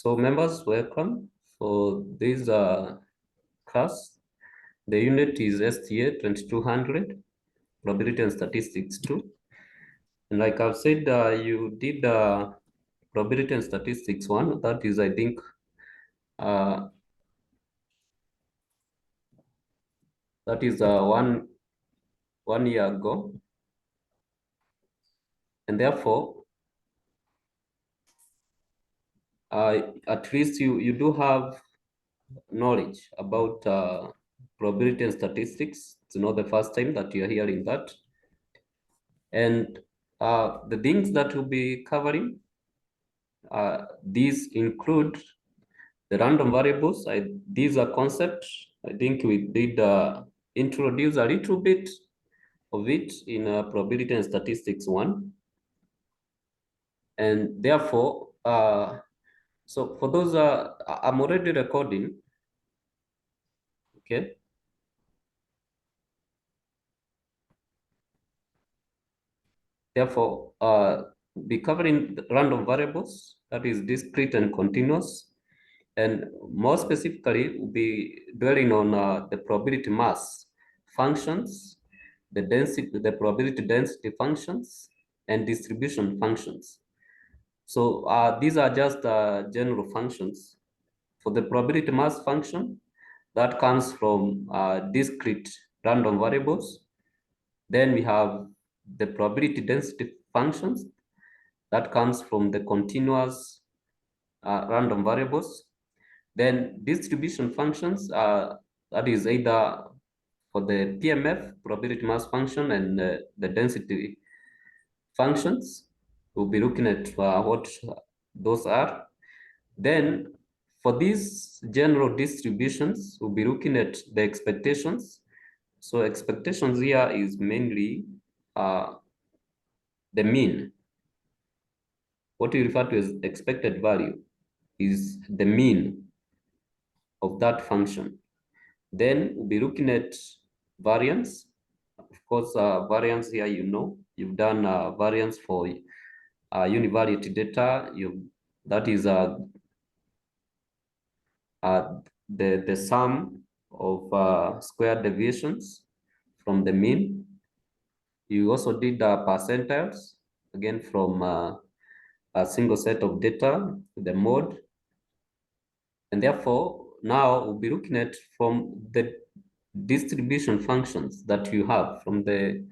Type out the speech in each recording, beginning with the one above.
So members, welcome for this class. The unit is STA 2200, Probability and Statistics 2. And like I've said, you did Probability and Statistics 1. That is, I think, uh, that is one year ago. And therefore, at least you do have knowledge about probability and statistics. It's not the first time that you're hearing that. And the things that we'll be covering, these include the random variables. These are concepts. I think we did introduce a little bit of it in probability and statistics 1. And therefore, so for those, I'm already recording, okay? Therefore, be covering the random variables, that is discrete and continuous. And more specifically, we'll be dwelling on the probability mass functions, the probability density functions, and distribution functions. So these are just general functions. For the probability mass function, that comes from discrete random variables. Then we have the probability density functions that comes from the continuous random variables. Then distribution functions, that is either for the PMF, probability mass function, and the density functions. We'll be looking at what those are. Then for these general distributions, we'll be looking at the expectations. So expectations here is mainly the mean. What we refer to as expected value is the mean of that function. Then we'll be looking at variance. Of course, variance here, you've done variance for univariate data. That is the sum of square deviations from the mean. You also did percentiles, again from a single set of data, the mode. And therefore, now we'll be looking at from the distribution functions that you have from either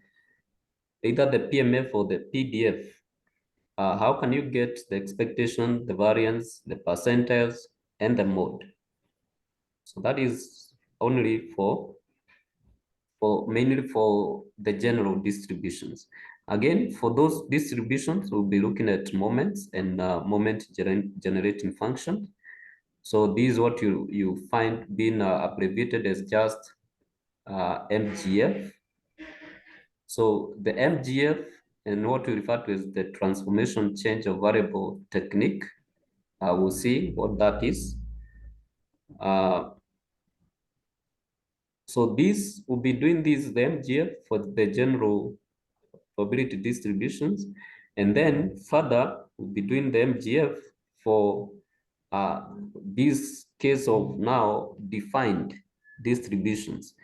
the PMF or the PDF. How can you get the expectation, the variance, the percentiles, and the mode? So that is only mainly for the general distributions. Again, for those distributions, we'll be looking at moments and moment generating functions. So this is what you find being abbreviated as just MGF. So the MGF and what we refer to as the transformation change of variable technique, we'll see what that is. So this will be doing the MGF for the general probability distributions, and then further we'll be doing the MGF for this case of now defined distributions.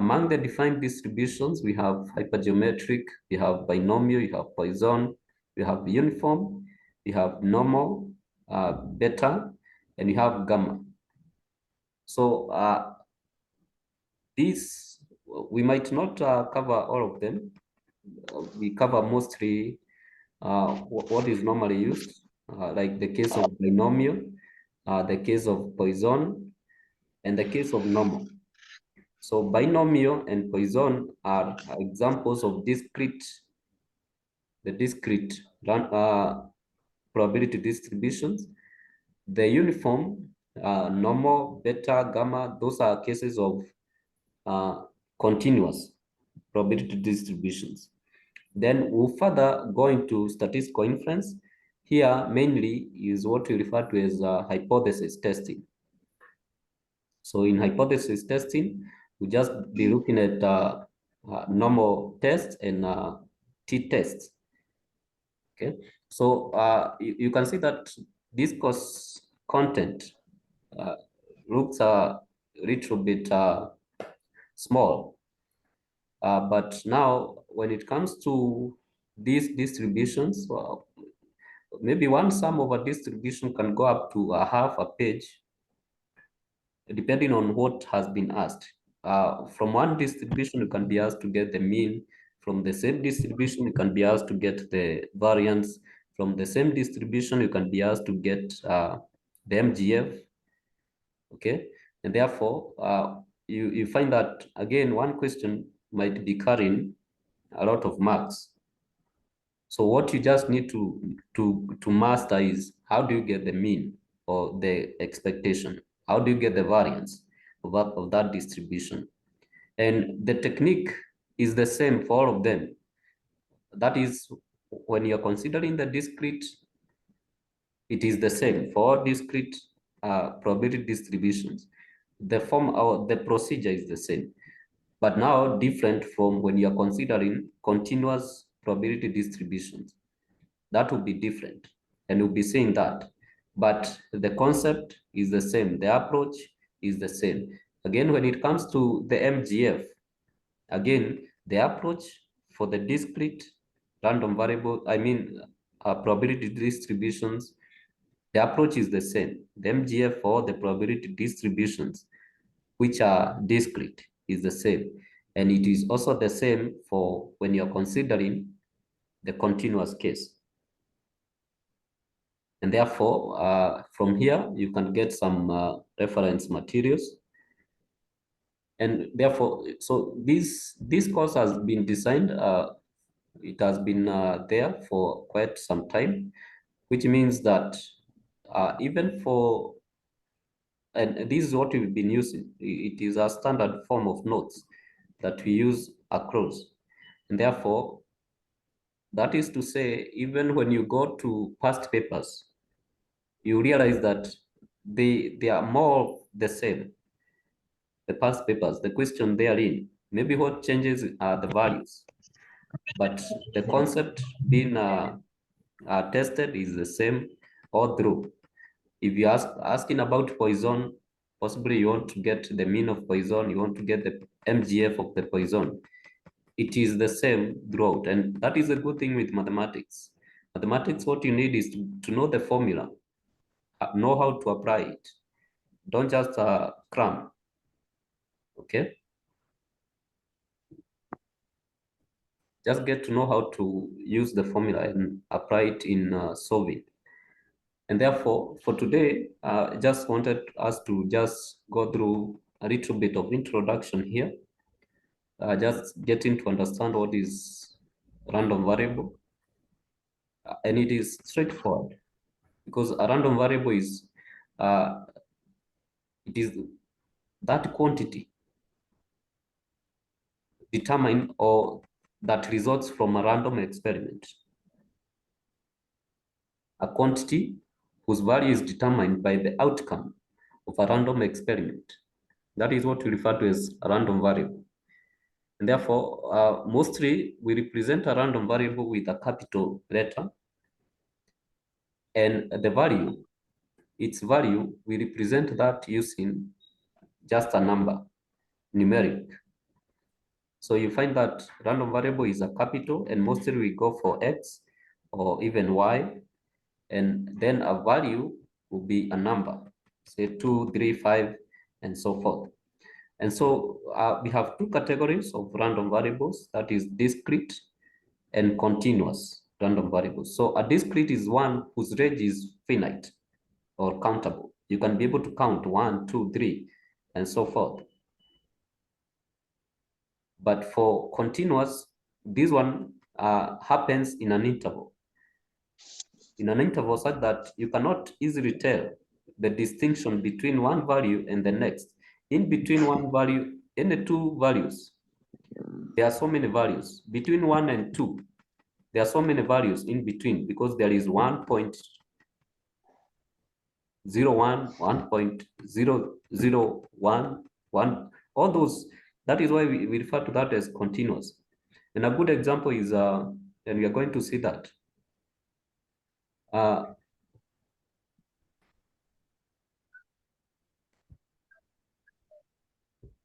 Among the defined distributions, we have hypergeometric, we have binomial, you have Poisson, we have uniform, we have normal, beta, and you have gamma. So these, we might not cover all of them. We cover mostly what is normally used, like the case of binomial, the case of Poisson, and the case of normal. So binomial and Poisson are examples of discrete probability distributions. The uniform, normal, beta, gamma, those are cases of continuous probability distributions. Then we'll further go into statistical inference. Here, mainly is what we refer to as hypothesis testing. So in hypothesis testing, we'll just be looking at normal tests and t-tests. Okay, so you can see that this course content looks a little bit small. But now when it comes to these distributions, well, maybe one sum of a distribution can go up to a half a page, depending on what has been asked. From one distribution, you can be asked to get the mean. From the same distribution, you can be asked to get the variance. From the same distribution, you can be asked to get the MGF, okay? And therefore, you find that, again, one question might be carrying a lot of marks. So what you just need to master is, how do you get the mean or the expectation? How do you get the variance of that distribution? And the technique is the same for all of them. That is, when you're considering the discrete, it is the same for all discrete probability distributions. The form or the procedure is the same, but now different from when you're considering continuous probability distributions. That would be different, and we'll be seeing that. But the concept is the same, the approach is the same. Again, when it comes to the MGF, again, the approach for the discrete random variable, probability distributions, the approach is the same. The MGF for the probability distributions, which are discrete, is the same. And it is also the same for when you're considering the continuous case. And therefore, from here, you can get some reference materials. And therefore, so this course has been designed, it has been there for quite some time, which means that even for, and this is what we've been using, it is a standard form of notes that we use across. And therefore, that is to say, even when you go to past papers, you realize that they are more the same. The past papers, the question therein, maybe what changes are the values, but the concept being tested is the same all through. If you asking about Poisson, possibly you want to get the mean of Poisson, you want to get the MGF of the Poisson. It is the same throughout, and that is a good thing with mathematics. Mathematics, what you need is to know the formula, know how to apply it. Don't just cram, okay? Just get to know how to use the formula and apply it in solving. And therefore, for today, I just wanted us to just go through a little bit of introduction here, just getting to understand what is random variable. And it is straightforward, because a random variable is, it is that quantity determined or that results from a random experiment. A quantity whose value is determined by the outcome of a random experiment. That is what we refer to as a random variable. And therefore, mostly we represent a random variable with a capital letter, and the value, its value, we represent that using just a number, numeric. So you find that random variable is a capital, and mostly we go for X or even Y, and then a value will be a number, say 2, 3, 5, and so forth. And so we have two categories of random variables, that is discrete and continuous random variables. So a discrete is one whose range is finite or countable. You can be able to count 1, 2, 3, and so forth. But for continuous, this one happens in an interval. In an interval such that you cannot easily tell the distinction between one value and the next. In between one value and the two values, there are so many values. Between 1 and 2, there are so many values in between, because there is 1.01, 1.001, 1, all those. That is why we refer to that as continuous. And a good example is, and we are going to see that,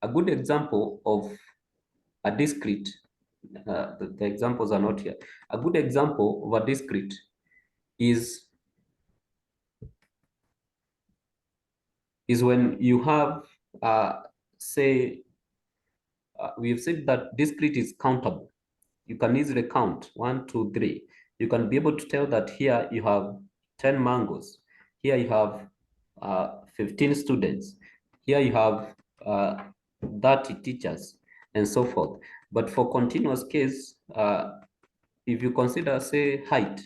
a good example of a discrete, the examples are not here. A good example of a discrete is when you have, say, we've said that discrete is countable. You can easily count 1, 2, 3. You can be able to tell that here you have 10 mangoes. Here you have 15 students. Here you have 30 teachers, and so forth. But for continuous case, if you consider, say, height,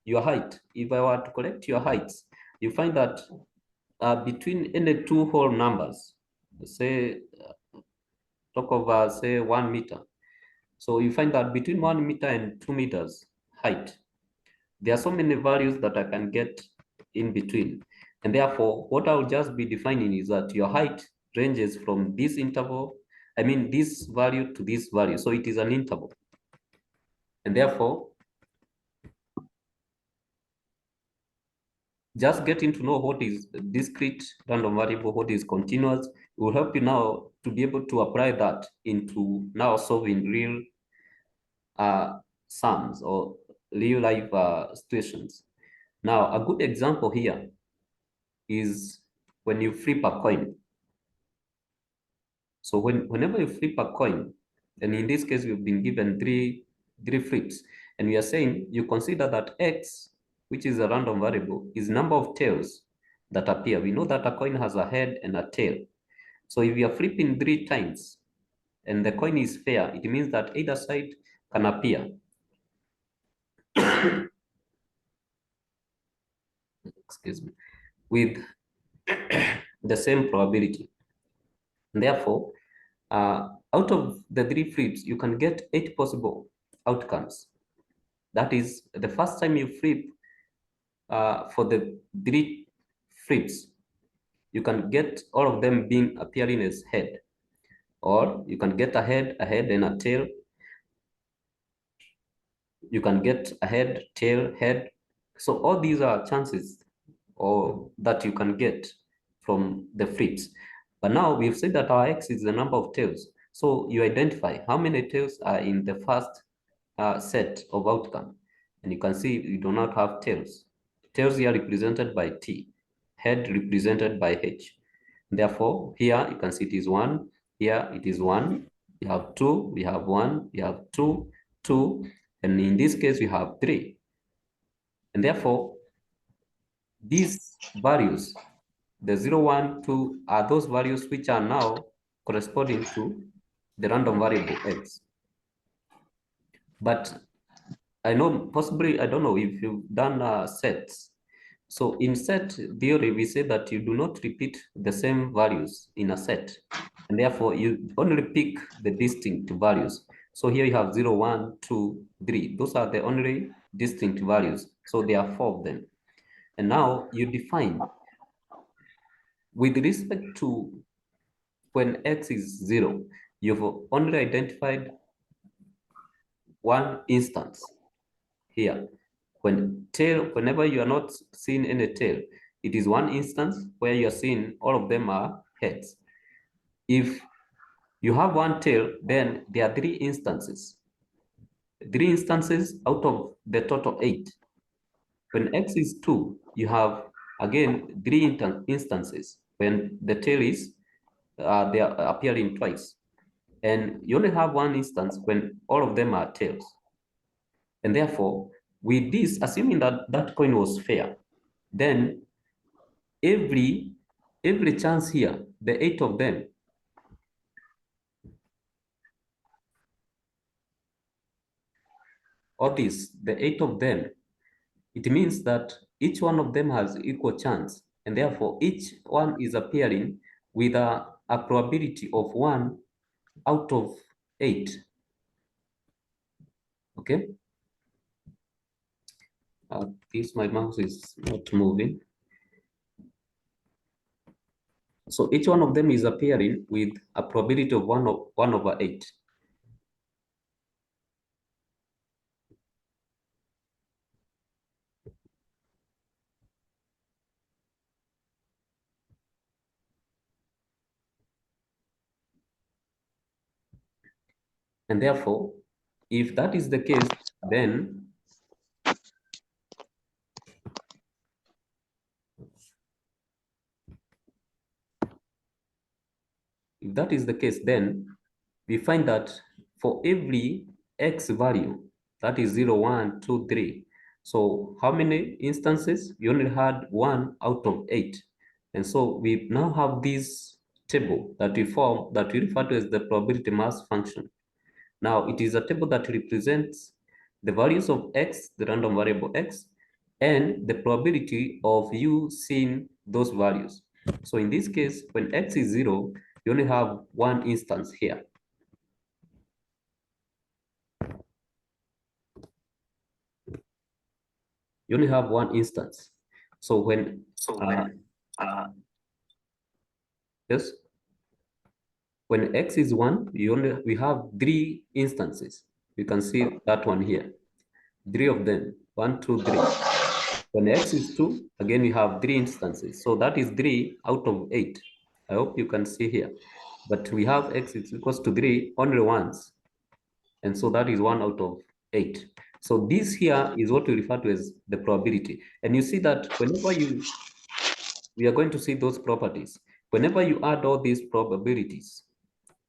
your height, if I were to collect your heights, you find that between any two whole numbers, say, talk of, say, 1 meter. So you find that between 1 meter and 2 meters height, there are so many values that I can get in between. And therefore, what I'll just be defining is that your height ranges from this interval, I mean, this value to this value. So it is an interval. And therefore, just getting to know what is discrete random variable, what is continuous, will help you now to be able to apply that into now solving real sums or real life situations. Now, a good example here is when you flip a coin. So whenever you flip a coin, and in this case, we've been given three flips, and we are saying you consider that x, which is a random variable, is number of tails that appear. We know that a coin has a head and a tail. So if you are flipping 3 times and the coin is fair, it means that either side can appear. Excuse me, with the same probability. Therefore, out of the 3 flips, you can get 8 possible outcomes. That is, the first time you flip for the 3 flips, you can get all of them being appearing as head, or you can get a head, and a tail. You can get a head, tail, head. So all these are chances or that you can get from the flips. But now we've said that our x is the number of tails. So you identify how many tails are in the first set of outcome. And you can see you do not have tails. Tails here represented by T, head represented by H. Therefore, here you can see it is 1, here it is 1, you have 2, we have 1, you have 2, 2, and in this case we have 3. And therefore, these values, the 0, 1, 2, are those values which are now corresponding to the random variable x. But I know possibly, I don't know if you've done sets. So in set theory, we say that you do not repeat the same values in a set. And therefore, you only pick the distinct values. So here you have 0, 1, 2, 3. Those are the only distinct values. So there are 4 of them. And now you define with respect to when x is 0, you've only identified one instance here. Whenever you are not seeing any tail, it is one instance where you are seeing all of them are heads. If you have one tail, then there are 3 instances. 3 instances out of the total 8. When x is 2, you have again 3 instances. When the tail is, they are appearing twice. And you only have one instance when all of them are tails. And therefore, with this, assuming that that coin was fair, then every chance here, the 8 of them, or this, the 8 of them, it means that each one of them has equal chance, and therefore each one is appearing with a probability of 1 out of 8. Okay. This, my mouse is not moving. So each one of them is appearing with a probability of 1 over 8. And therefore, if that is the case, then if that is the case, then we find that for every x value, that is 0, 1, 2, 3. So how many instances? We only had 1 out of 8. And so we now have this table that we form that we refer to as the probability mass function. Now it is a table that represents the values of x, the random variable x, and the probability of you seeing those values. So in this case, when x is 0, you only have one instance here. You only have one instance. So when yes, when x is 1, we have 3 instances. You can see that one here. 3 of them. 1, 2, 3. When x is 2, again we have 3 instances. So that is 3 out of 8. I hope you can see here. But we have x is equals to 3 only once. And so that is 1 out of 8. So this here is what we refer to as the probability. And you see that whenever we are going to see those properties. Whenever you add all these probabilities,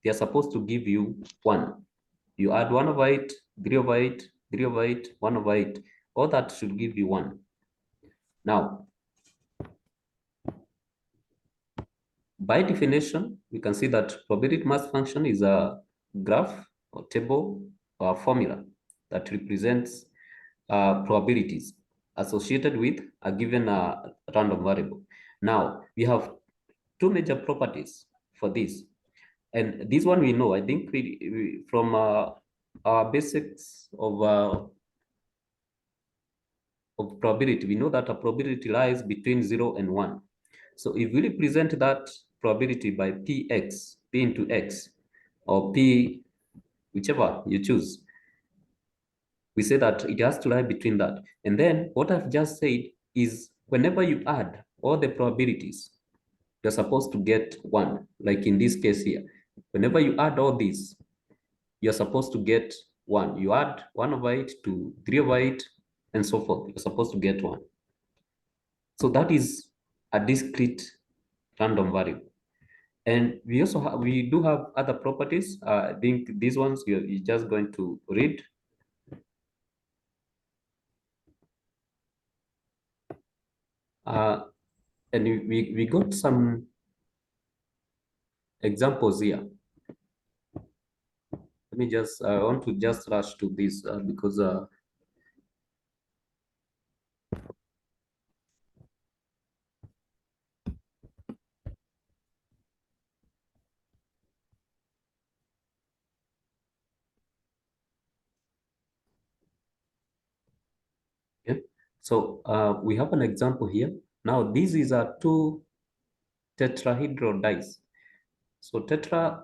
they are supposed to give you 1. You add 1 over 8, 3 over 8, 3 over 8, 1 over 8. All that should give you 1. Now, by definition, we can see that probability mass function is a graph or table or formula that represents probabilities associated with a given random variable. Now, we have two major properties for this. And this one we know, I think from our basics of probability, we know that a probability lies between 0 and 1. So if we represent that probability by px, p into x, or p, whichever you choose, we say that it has to lie between that. And then what I've just said is whenever you add all the probabilities, you're supposed to get 1, like in this case here. Whenever you add all these, you're supposed to get 1. You add 1 over 8 to 3 over 8, and so forth. You're supposed to get 1. So that is a discrete random variable. And we do have other properties. I think these ones you're just going to read. And we got some examples here. Let me just, I want to just rush to this because yeah. So we have an example here. Now this is a 2 tetrahedral dice. So tetrahedral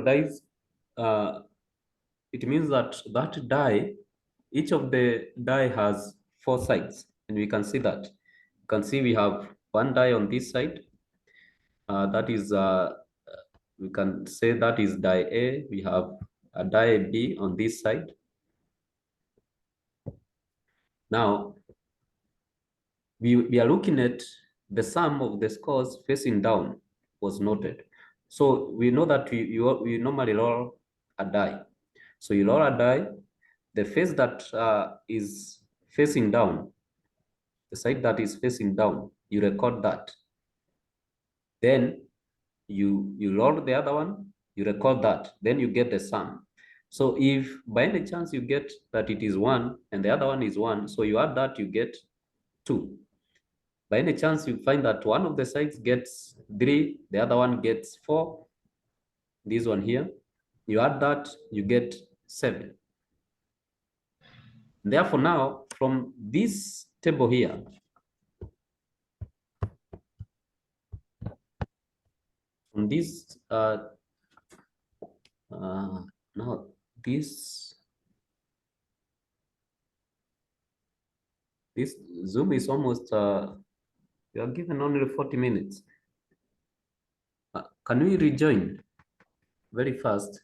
dice, it means that that die, each of the die has 4 sides, and we can see that. You can see we have one die on this side. That is, we can say that is die A. We have a die B on this side. Now, we are looking at the sum of the scores facing down was noted. So we know that we normally roll a die. So you roll a die, the face that is facing down, the side that is facing down, you record that. Then you roll the other one, you record that, then you get the sum. So if by any chance you get that it is 1 and the other one is 1, so you add that, you get 2. By any chance you find that one of the sides gets 3, the other one gets 4, this one here, you add that, you get 7. Therefore now, from this table here, from this, now this Zoom is almost, you are given only 40 minutes. Can we rejoin? very fast.